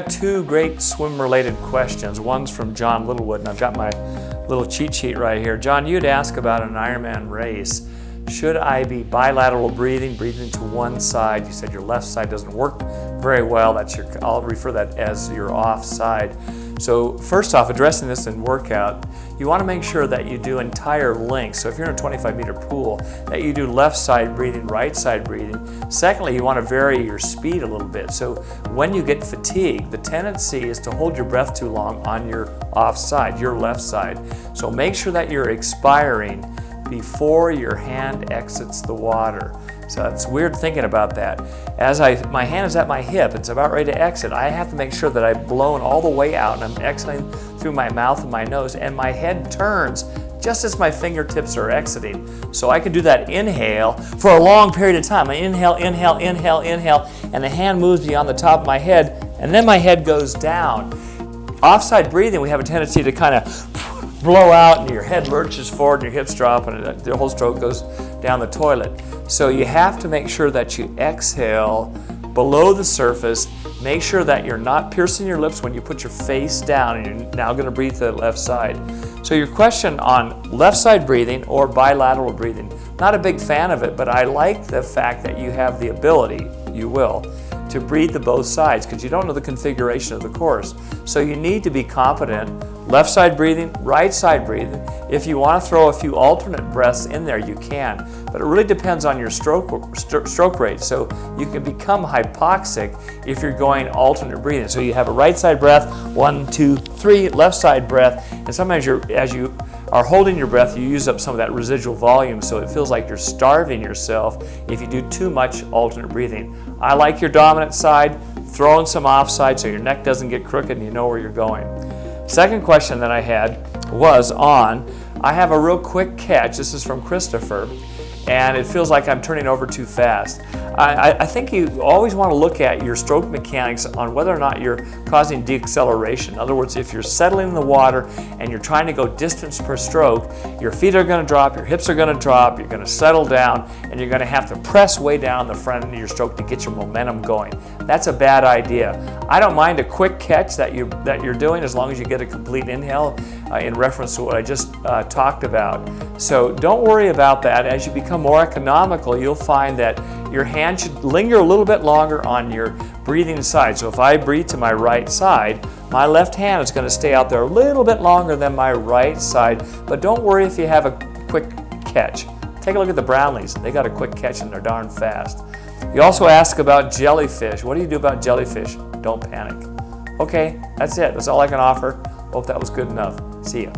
got two great swim-related questions. One's from John Littlewood, and I've got my little cheat sheet right here. John, you'd ask about an Ironman race. Should I be bilateral breathing to one side? You said your left side doesn't work very well. I'll refer that as your off side. So first off, addressing this in workout, you want to make sure that you do entire length. So if you're in a 25-meter pool, that you do left side breathing, right side breathing. Secondly, you want to vary your speed a little bit. So when you get fatigued, the tendency is to hold your breath too long on your off side, your left side. So make sure that you're expiring before your hand exits the water. So it's weird thinking about that. As my hand is at my hip, it's about ready to exit, I have to make sure that I've blown all the way out and I'm exiting through my mouth and my nose, and my head turns just as my fingertips are exiting. So I can do that inhale for a long period of time. I inhale, inhale, inhale, inhale, and the hand moves beyond the top of my head, and then my head goes down. Offside breathing, we have a tendency to kind of blow out and your head lurches forward and your hips drop and the whole stroke goes down the toilet. So you have to make sure that you exhale below the surface. Make sure that you're not piercing your lips when you put your face down, and you're now going to breathe to the left side. So your question on left side breathing or bilateral breathing, not a big fan of it, but I like the fact that you have the ability, you will, to breathe to both sides because you don't know the configuration of the course. So you need to be competent. Left side breathing, right side breathing. If you want to throw a few alternate breaths in there, you can. But it really depends on your stroke rate. So you can become hypoxic if you're going alternate breathing. So you have a right side breath, 1, 2, 3, left side breath, and sometimes as you are holding your breath, you use up some of that residual volume, so it feels like you're starving yourself if you do too much alternate breathing. I like your dominant side, throw in some offside so your neck doesn't get crooked and you know where you're going. Second question that I had was I have a real quick catch. This is from Christopher, and it feels like I'm turning over too fast. I think you always want to look at your stroke mechanics on whether or not you're causing deceleration. In other words, if you're settling in the water and you're trying to go distance per stroke, your feet are going to drop, your hips are going to drop, you're going to settle down, and you're going to have to press way down the front end of your stroke to get your momentum going. That's a bad idea. I don't mind a quick catch that you're doing as long as you get a complete inhale in reference to what I just talked about. So don't worry about that. As you become more economical, you'll find that your hand should linger a little bit longer on your breathing side. So if I breathe to my right side, my left hand is going to stay out there a little bit longer than my right side. But don't worry if you have a quick catch. Take a look at the Brownlees. They got a quick catch and they're darn fast. You also ask about jellyfish. What do you do about jellyfish? Don't panic. Okay, that's it. That's all I can offer. Hope that was good enough. See ya.